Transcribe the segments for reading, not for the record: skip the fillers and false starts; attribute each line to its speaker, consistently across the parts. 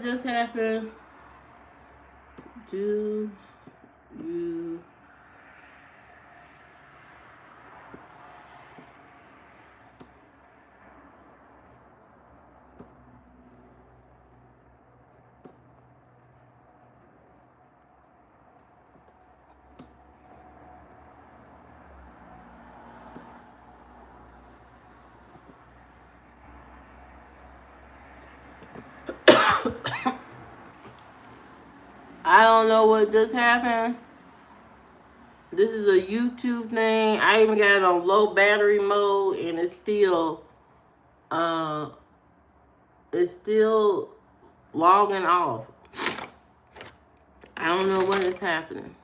Speaker 1: what just happened? Do you I don't know what just happened. This is a YouTube thing. I even got it on low battery mode, and uh it's still logging off. I don't know what is happening.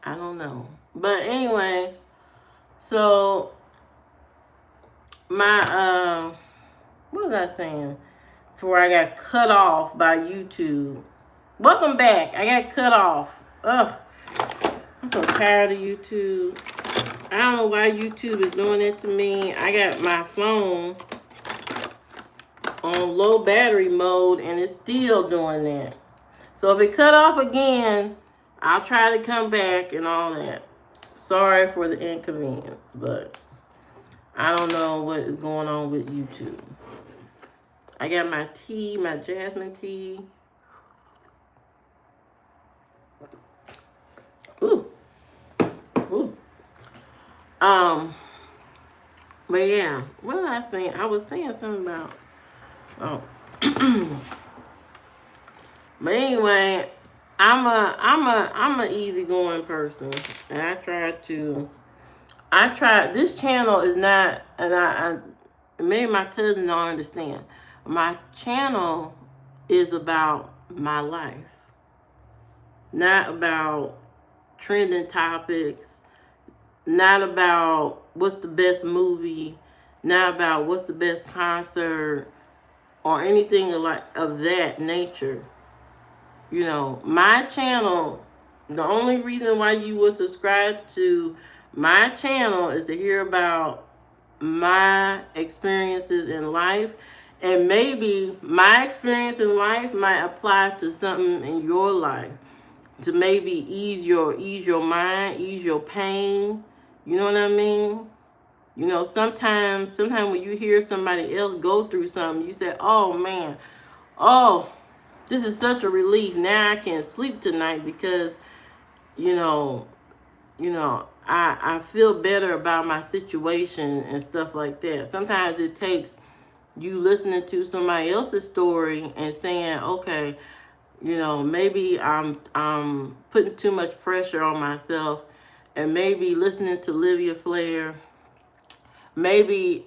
Speaker 1: I don't know. But anyway, so my what was I saying? Before I got cut off by YouTube. Welcome back. I got cut off. Ugh. I'm so tired of YouTube. I don't know why YouTube is doing it to me. I got my phone on low battery mode and it's still doing that. So if it cut off again, I'll try to come back and all that. Sorry for the inconvenience, but I don't know what is going on with YouTube. I got my tea, my jasmine tea. Ooh. Ooh. But yeah, what was I saying? I was saying something about, oh. But anyway, I'm a easygoing person, and this channel is not, and I maybe my cousin don't understand. My channel is about my life, not about trending topics, not about what's the best movie, not about what's the best concert, or anything of that nature. You know, my channel, the only reason why you would subscribe to my channel is to hear about my experiences in life. And maybe my experience in life might apply to something in your life to maybe ease your mind, ease your pain. You know what I mean? You know, sometimes when you hear somebody else go through something, you say, "Oh man, oh, this is such a relief. Now I can sleep tonight because, you know, I feel better about my situation and stuff like that." Sometimes it takes you listening to somebody else's story and saying, "Okay, you know, maybe I'm putting too much pressure on myself," and maybe listening to Livia Flair. Maybe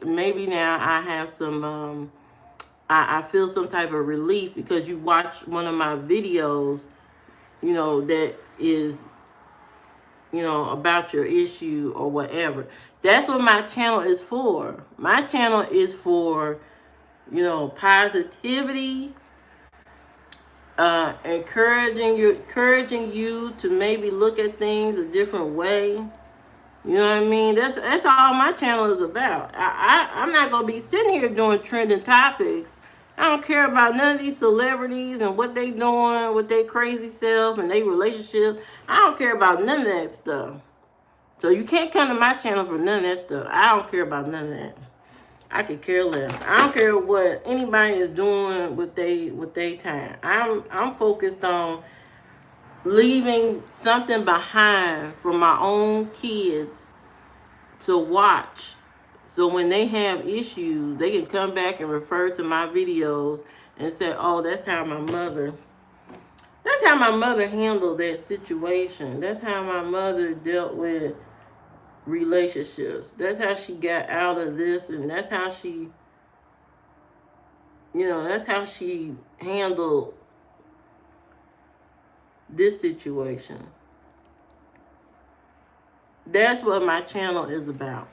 Speaker 1: now I have some I feel some type of relief because you watch one of my videos, you know, that is, you know, about your issue or whatever. That's what my channel is for. My channel is for, you know, positivity, encouraging you to maybe look at things a different way. You know what I mean? That's all my channel is about. I'm not gonna be sitting here doing trending topics. I don't care about none of these celebrities and what they doing with their crazy self and their relationship. I don't care about none of that stuff. So you can't come to my channel for none of that stuff. I don't care about none of that. I could care less. I don't care what anybody is doing with they time. I'm focused on leaving something behind for my own kids to watch. So when they have issues, they can come back and refer to my videos and say, "Oh, that's how my mother handled that situation. That's how my mother dealt with relationships. That's how she got out of this, and that's how she, you know, that's how she handled this situation." That's what my channel is about.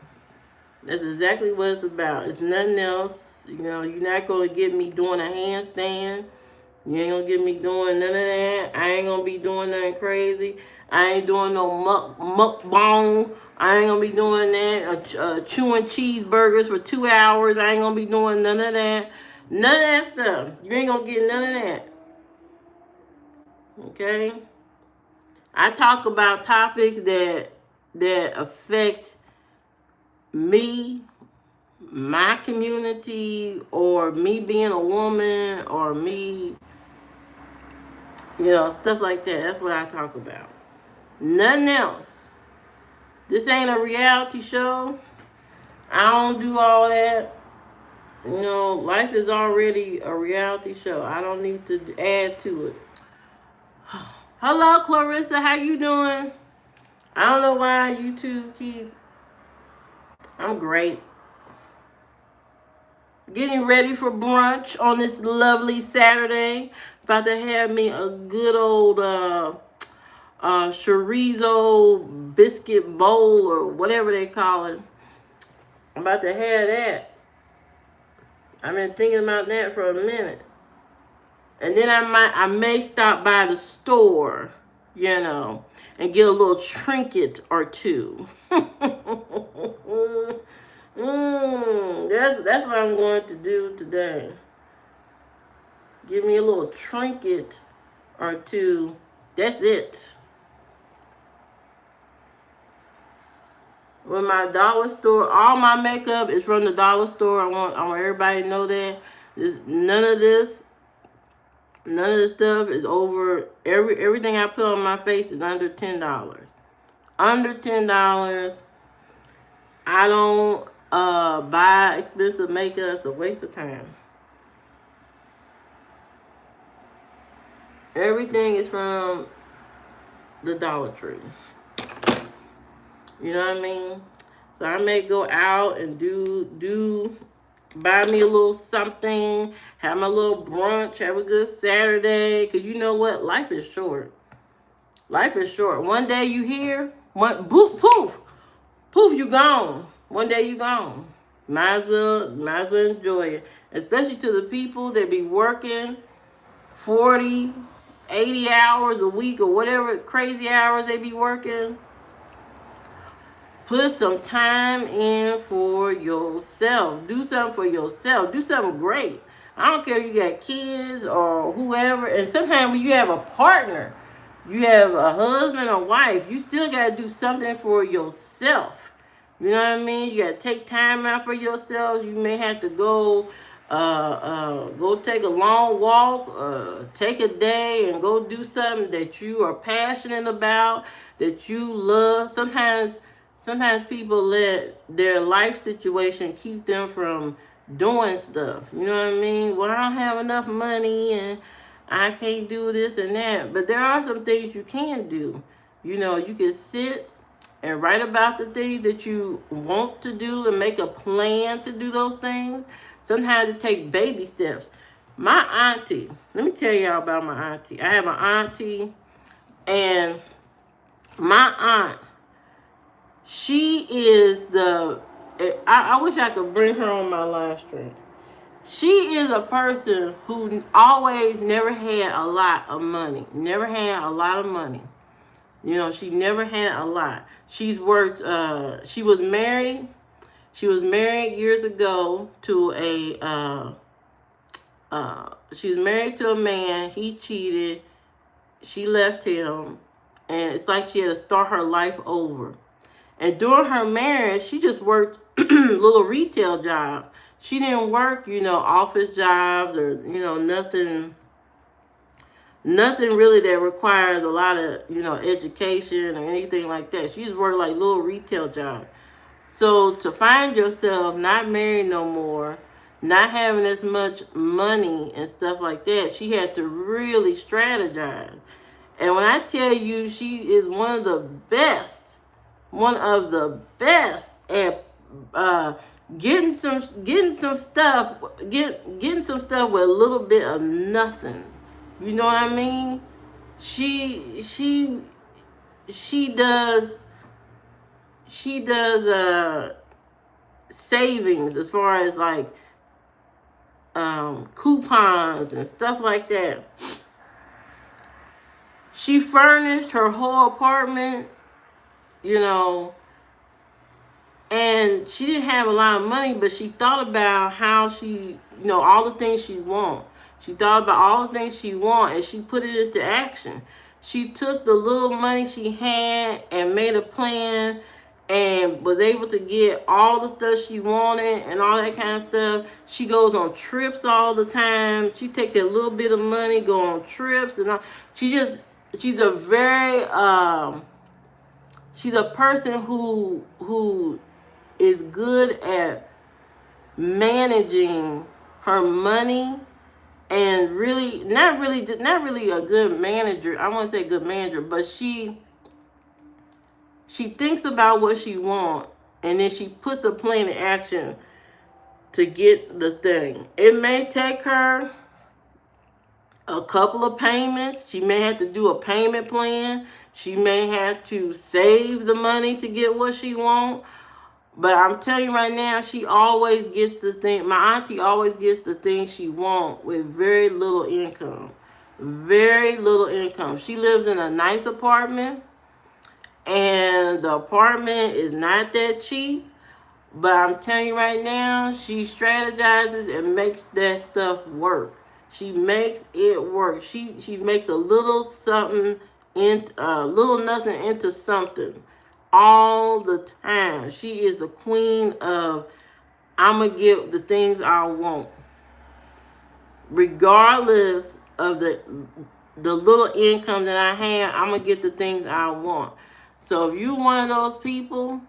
Speaker 1: That's exactly what it's about. It's nothing else. You know, you're not going to get me doing a handstand. You ain't going to get me doing none of that. I ain't going to be doing nothing crazy. I ain't doing no mukbang. I ain't going to be doing that. Chewing cheeseburgers for 2 hours. I ain't going to be doing none of that. None of that stuff. You ain't gonna get none of that. Okay? I talk about topics that affect me, my community, or me being a woman, or me, stuff like that. That's what I talk about. Nothing else. This ain't a reality show. I don't do all that. Life is already a reality show. I don't need to add to it. Hello, Clarissa. How you doing? I don't know why YouTube keeps. I'm great. Getting ready for brunch on this lovely Saturday. About to have me a good old chorizo biscuit bowl or whatever they call it. I'm about to have that. I've been thinking about that for a minute. And then I may stop by the store, and get a little trinket or two. That's what I'm going to do today. Give me a little trinket or two. That's it. With my dollar store, all my makeup is from the dollar store. I want everybody to know that. None of this stuff is over. Everything I put on my face is under $10. Under $10. I don't buy expensive makeup. It's a waste of time. Everything is from the Dollar Tree. You know what I mean? So I may go out and buy me a little something, have my little brunch, have a good Saturday. Because you know what? Life is short. Life is short. One day you here, poof, you gone. One day you gone. Might as well enjoy it. Especially to the people that be working 40, 80 hours a week or whatever crazy hours they be working. Put some time in for yourself. Do something for yourself. Do something great. I don't care if you got kids or whoever. And sometimes when you have a partner, you have a husband or wife, you still got to do something for yourself. You know what I mean? You got to take time out for yourself. You may have to go take a long walk, take a day and go do something that you are passionate about, that you love. Sometimes people let their life situation keep them from doing stuff. You know what I mean? Well, I don't have enough money and I can't do this and that. But there are some things you can do. You can sit and write about the things that you want to do and make a plan to do those things. Sometimes it takes baby steps. My auntie, let me tell y'all about my auntie. I have an auntie, and my aunt, she is I wish I could bring her on my live stream. She is a person who always never had a lot of money. Never had a lot of money. She never had a lot. She's worked, she was married. She was married years ago to she was married to a man. He cheated. She left him. And it's like she had to start her life over. And during her marriage, she just worked little retail jobs. She didn't work, office jobs or, nothing really that requires a lot of, education or anything like that. She just worked like little retail jobs. So to find yourself not married no more, not having as much money and stuff like that, she had to really strategize. And when I tell you, she is one of the best at getting some stuff with a little bit of nothing. You know what I mean? She does savings as far as like coupons and stuff like that. She furnished her whole apartment, And she didn't have a lot of money, but she thought about how she, all the things she want. She thought about all the things she want, and she put it into action. She took the little money she had and made a plan and was able to get all the stuff she wanted and all that kind of stuff. She goes on trips all the time. She take that little bit of money, go on trips, and all. She's a very, she's a person who is good at managing her money, and really not really a good manager. I won't say good manager, but she thinks about what she wants, and then she puts a plan in action to get the thing. It may take her a couple of payments. She may have to do a payment plan. She may have to save the money to get what she wants. But I'm telling you right now, she always gets the thing. My auntie always gets the thing she wants with very little income. Very little income. She lives in a nice apartment, and the apartment is not that cheap. But I'm telling you right now, she strategizes and makes that stuff work. She makes it work. She makes a little something little nothing into something all the time. She is the queen of, I'm going to get the things I want. Regardless of the little income that I have, I'm going to get the things I want. So if you're one of those people,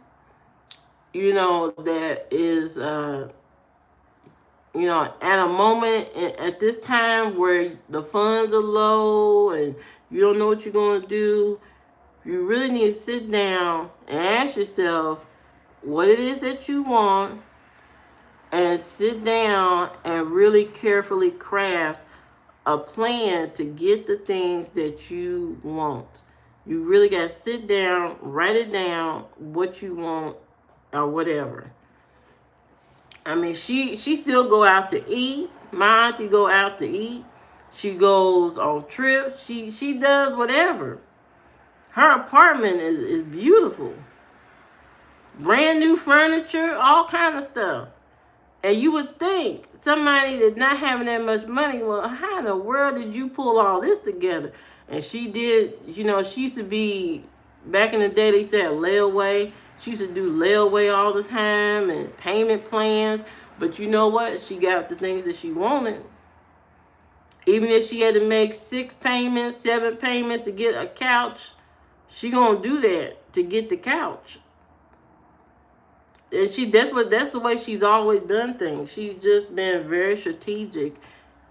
Speaker 1: that is, at a moment at this time where the funds are low and you don't know what you're going to do, you really need to sit down and ask yourself what it is that you want, and sit down and really carefully craft a plan to get the things that you want. You really got to sit down, write it down, what you want or whatever. I mean, she still go out to eat. My auntie go out to eat. She goes on trips. She does whatever. Her apartment is beautiful. Brand new furniture, all kind of stuff. And you would think somebody that's not having that much money, well, how in the world did you pull all this together? And she did, she used to be, back in the day, they used to have layaway. She used to do layaway all the time and payment plans. But you know what? She got the things that she wanted. Even if she had to make 6 payments, 7 payments to get a couch, she gonna do that to get the couch. And that's the way she's always done things. She's just been very strategic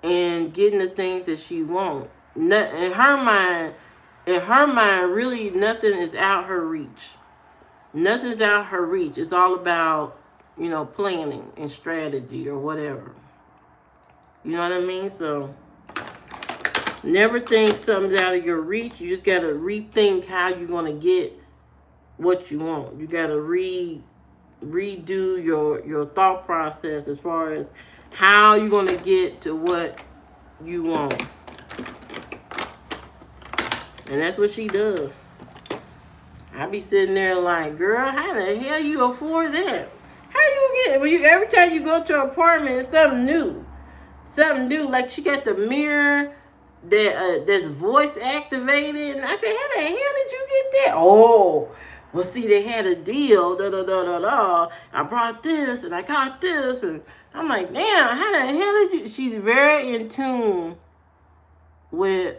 Speaker 1: in getting the things that she wants. In her mind, really nothing is out her reach. Nothing's out her reach. It's all about, planning and strategy or whatever. You know what I mean? So never think something's out of your reach. You just gotta rethink how you're gonna get what you want. You gotta redo your thought process as far as how you're going to get to what you want. And that's what she does. I be sitting there like, girl, how the hell you afford that? How you get it? Every time you go to an apartment, it's something new. Something new. Like she got the mirror that's voice activated. And I said, how the hell did you get that? Oh, well, see, they had a deal, I brought this, and I got this, and I'm like, damn, how the hell did you? She's very in tune with,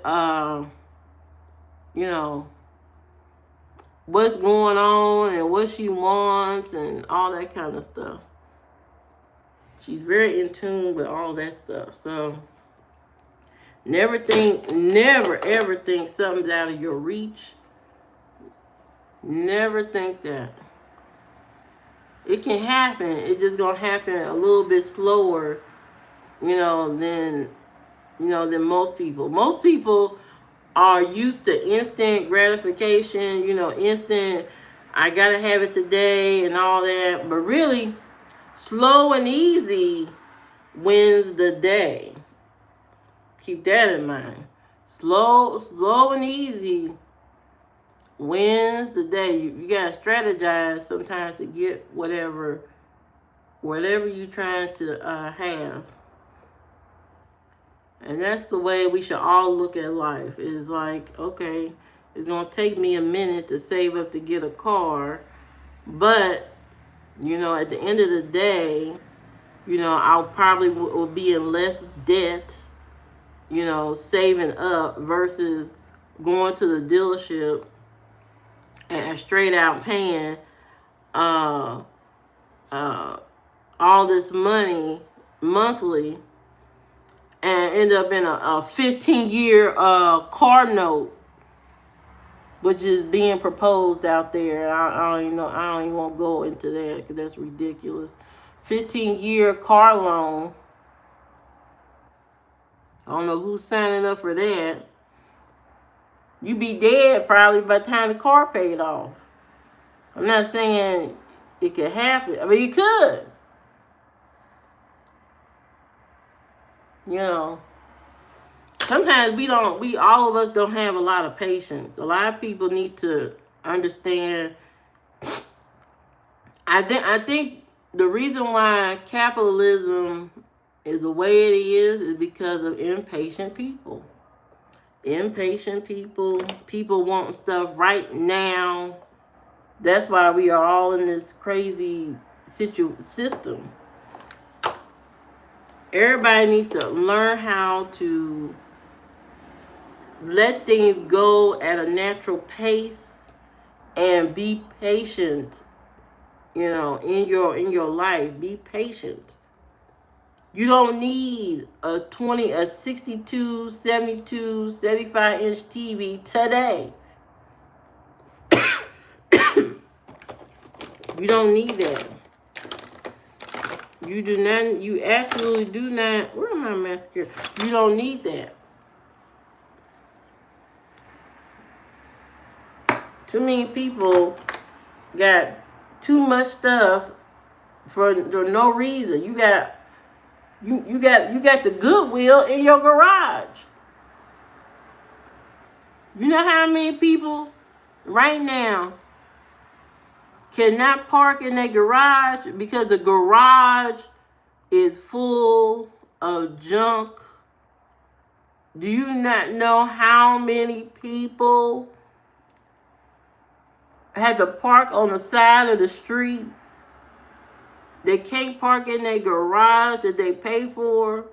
Speaker 1: what's going on and what she wants and all that kind of stuff. She's very in tune with all that stuff. So never ever think something's out of your reach. Never think that. It can happen. It's just gonna happen a little bit slower, than most people. Most people are used to instant gratification, instant, I gotta have it today and all that. But really, slow and easy wins the day. Keep that in mind. Slow and easy When's the day? You gotta strategize sometimes to get whatever you're trying to have. And that's the way we should all look at life. It's like, okay, it's gonna take me a minute to save up to get a car, but at the end of the day, I'll probably will be in less debt, saving up versus going to the dealership and straight out paying uh, uh, all this money monthly and end up in a 15-year car note, which is being proposed out there. I don't even know. I don't even want to go into that because that's ridiculous. 15-year car loan. I don't know who's signing up for that. You be dead probably by the time the car paid off. I'm not saying it could happen. I mean, it could. Sometimes all of us don't have a lot of patience. A lot of people need to understand. I think the reason why capitalism is the way it is because of impatient people. Impatient people. People want stuff right now. That's why we are all in this crazy system. Everybody needs to learn how to let things go at a natural pace and be patient. In your life, be patient. You don't need a 62, 72, 75-inch TV today. You don't need that. You do not. You absolutely do not. Where am I mascara? You don't need that. Too many people got too much stuff for no reason. You got the Goodwill in your garage. You know how many people right now cannot park in their garage because the garage is full of junk? Do you not know how many people had to park on the side of the street? They can't park in their garage that they pay for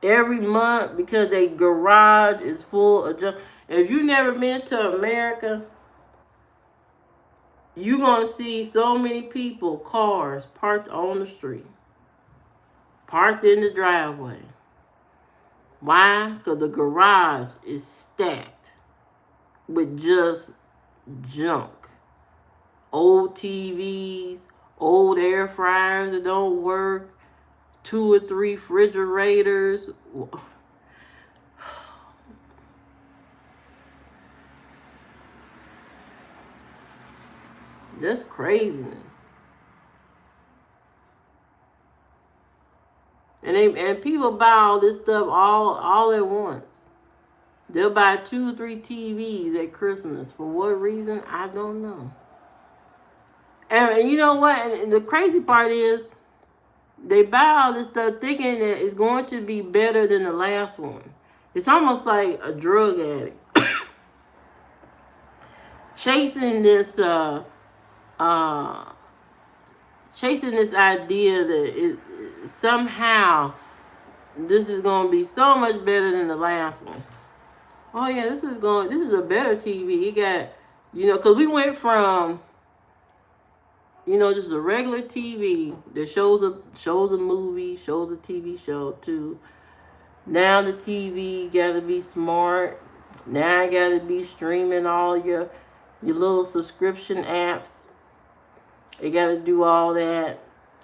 Speaker 1: every month because their garage is full of junk. If you never been to America, you're going to see so many people, cars parked on the street, parked in the driveway. Why? Because the garage is stacked with just junk. Old TVs, old air fryers that don't work, 2 or 3 refrigerators. Just craziness. And people buy all this stuff all at once. They'll buy 2 or 3 TVs at Christmas. For what reason? I don't know. And you know what? And the crazy part is, they buy all this stuff thinking that it's going to be better than the last one. It's almost like a drug addict chasing this idea that somehow this is going to be so much better than the last one. Oh yeah, this is a better TV. You got, because we went from, just a regular TV that shows a movie, shows a TV show, to now the TV got to be smart. Now I got to be streaming all your little subscription apps. It got to do all that.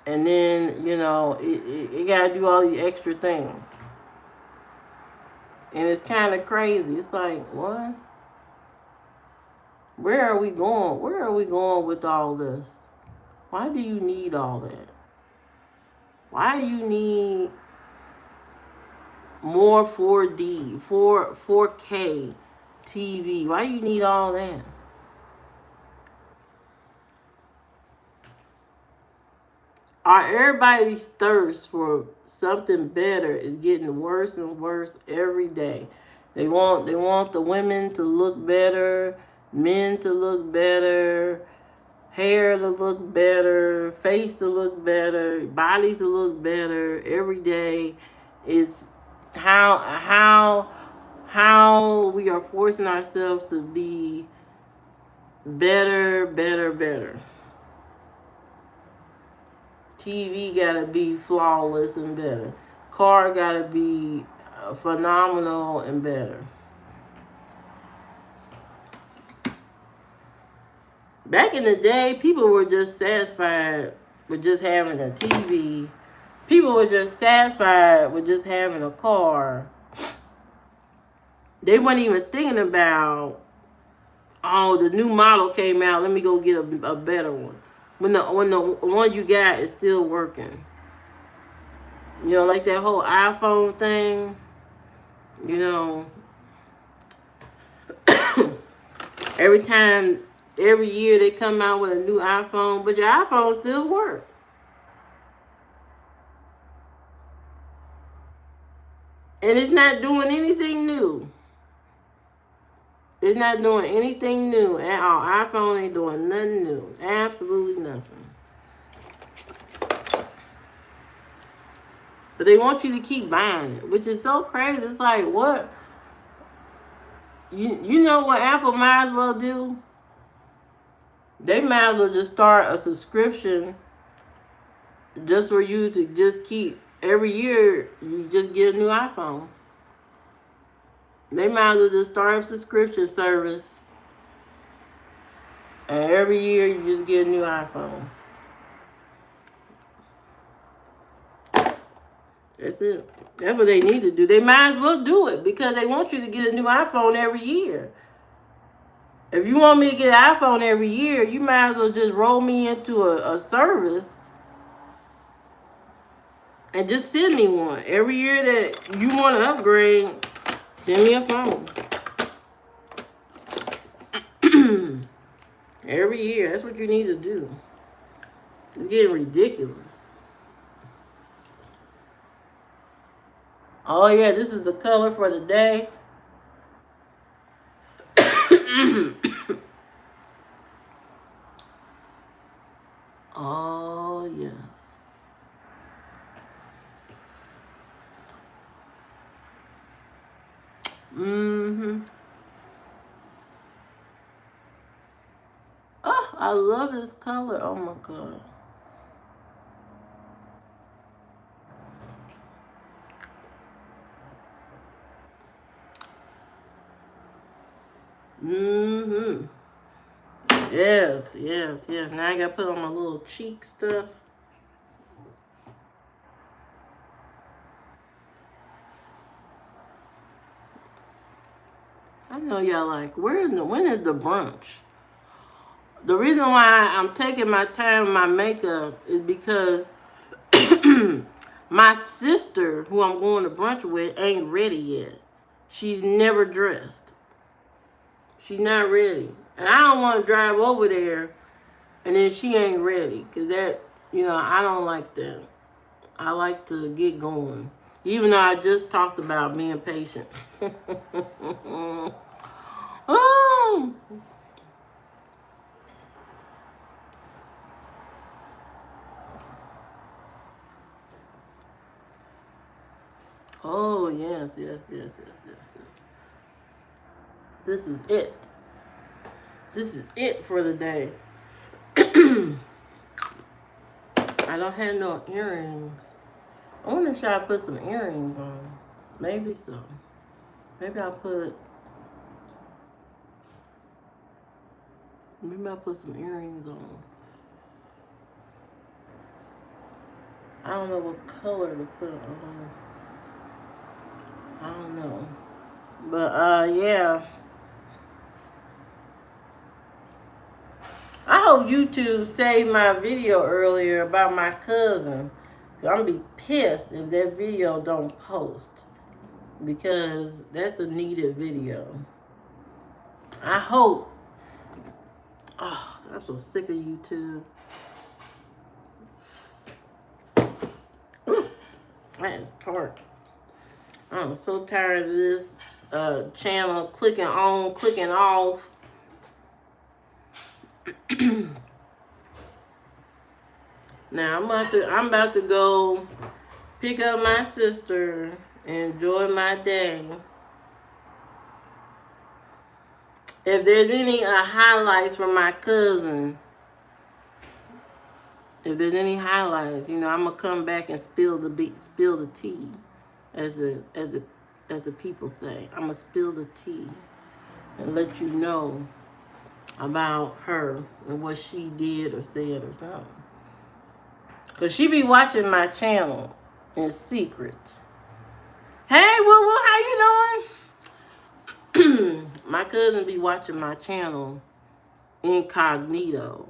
Speaker 1: And then, it got to do all the extra things. And it's kind of crazy. It's like, what? Where are we going? Where are we going with all this? Why do you need all that? Why do you need more 4D, 4K TV? Why do you need all that? everybody's thirst for something better is getting worse and worse every day. They want the women to look better, men to look better, hair to look better, face to look better, bodies to look better every day. It's how we are forcing ourselves to be better, better, better. TV gotta be flawless and better. Car gotta be phenomenal and better. Back in the day, people were just satisfied with just having a TV. People were just satisfied with just having a car. They weren't even thinking about, oh, the new model came out, let me go get a better one. When the one you got is still working. You know, like that whole iPhone thing. You know, every year they come out with a new iPhone, but your iPhone still works. And it's not doing anything new. It's not doing anything new at all. iPhone ain't doing nothing new. Absolutely nothing. But they want you to keep buying it, which is so crazy. It's like, what? You know what Apple might as well do? They might as well just start a subscription just for you to just keep, every year you just get a new iPhone. They might as well just start a subscription service, and every year you just get a new iPhone. That's it. That's what they need to do. They might as well do it because they want you to get a new iPhone every year. If you want me to get an iPhone every year, you might as well just roll me into a service and just send me one. Every year that you want to upgrade, send me a phone. Every year. That's what you need to do. It's getting ridiculous. Oh, yeah, this is the color for the day. Oh, yeah. Mm-hmm. Oh, I love this color. Oh, my God. Mm-hmm. Yes, yes, yes. Now I got to put on my little cheek stuff. I know y'all like, when is the brunch? The reason why I'm taking my time with my makeup is because my sister, who I'm going to brunch with, ain't ready yet. She's never dressed. She's not ready. And I don't want to drive over there and then she ain't ready. Because that, I don't like that. I like to get going. Even though I just talked about being patient. Oh! Oh, yes, yes, yes, yes, yes, yes. This is it. This is it for the day. I don't have no earrings. I wonder if I put some earrings on. Maybe so. Maybe I'll put some earrings on. I don't know what color to put on. I don't know. But yeah. I hope YouTube saved my video earlier about my cousin. I'm going to be pissed if that video don't post. Because that's a needed video. I hope. Oh, I'm so sick of YouTube. That is tart. I'm so tired of this channel clicking on, clicking off. Now I'm about to go pick up my sister and enjoy my day. If there's any highlights from my cousin, if there's any highlights, I'm gonna come back and spill the tea, as the people say. I'm gonna spill the tea and let you know about her and what she did or said or something. Cause she be watching my channel in secret. Hey, Woo, how you doing? My cousin be watching my channel incognito.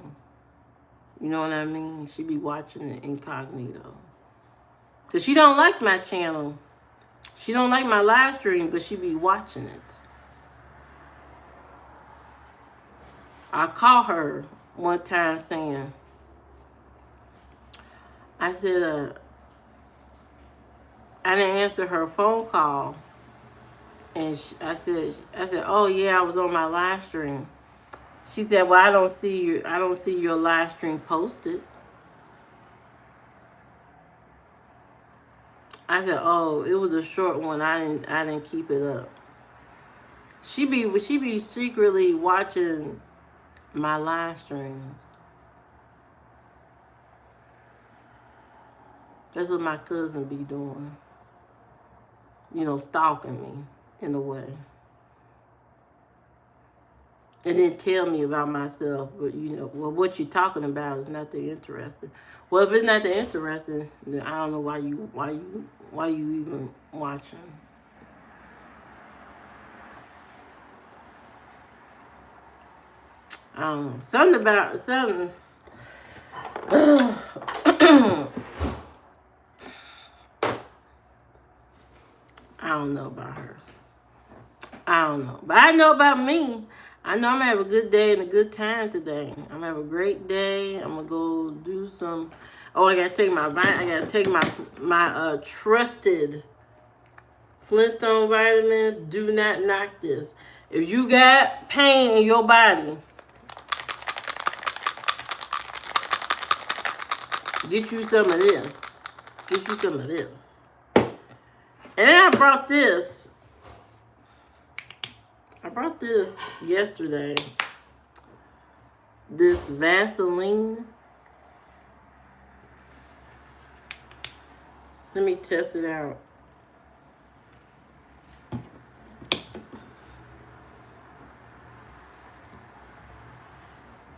Speaker 1: You know what I mean? She be watching it incognito. Cause she don't like my channel. She don't like my live stream, but she be watching it. I caught her one time saying, I said, I didn't answer her phone call. And I said, oh yeah, I was on my live stream. She said, well, I don't see your live stream posted. I said, oh, it was a short one. I didn't keep it up. She be secretly watching my live streams. That's what my cousin be doing. Stalking me in a way. And then tell me about myself, but well, what you're talking about is not that interesting. Well, if it's not that interesting, then I don't know why you even watching. I don't know. Something. I don't know about her. I don't know. But I know about me. I know I'm going to have a good day and a good time today. I'm going to have a great day. I'm going to go do some... Oh, I got to take my trusted Flintstone vitamins. Do not knock this. If you got pain in your body, get you some of this. Get you some of this. And then I brought this yesterday. This Vaseline. Let me test it out.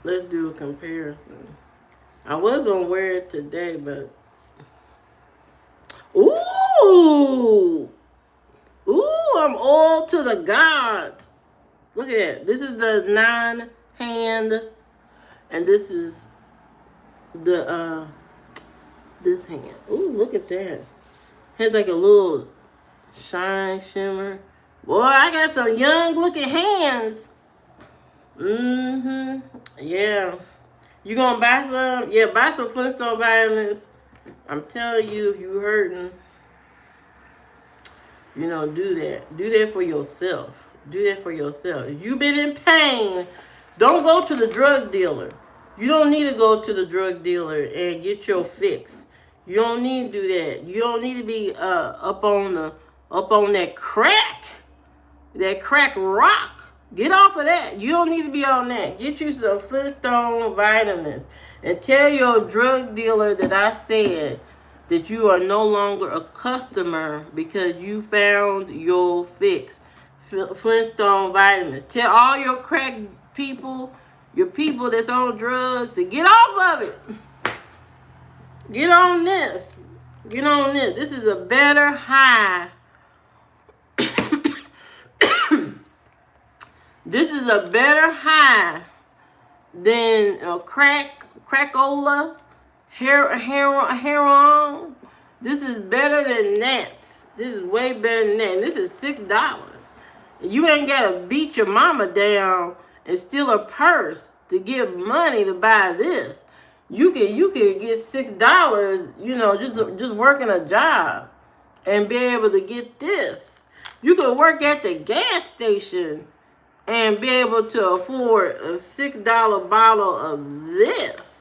Speaker 1: Let's do a comparison. I was going to wear it today, but... Ooh! Ooh, I'm all to the gods. Look at that. This is the non-hand, and this is the, this hand. Ooh, look at that. Has like a little shine, shimmer. Boy, I got some young-looking hands. Yeah. You gonna buy some? Yeah, buy some Flintstone vitamins. I'm telling you, if you hurting, do that. Do that for yourself. Do that for yourself. If you've been in pain, don't go to the drug dealer. You don't need to go to the drug dealer and get your fix. You don't need to do that. You don't need to be up on that crack rock. Get off of that. You don't need to be on that. Get you some Flintstone vitamins and tell your drug dealer that I said that you are no longer a customer because you found your fix. Flintstone vitamins. Tell all your crack people, your people that's on drugs, to get off of it. Get on this. Get on this. This is a better high. This is a better high than crackola, heroin. This is better than that. This is way better than that. And this is $6. You ain't got to beat your mama down and steal a purse to give money to buy this. You can get $6, just working a job. and be able to get this. You could work at the gas station and be able to afford a $6 bottle of this.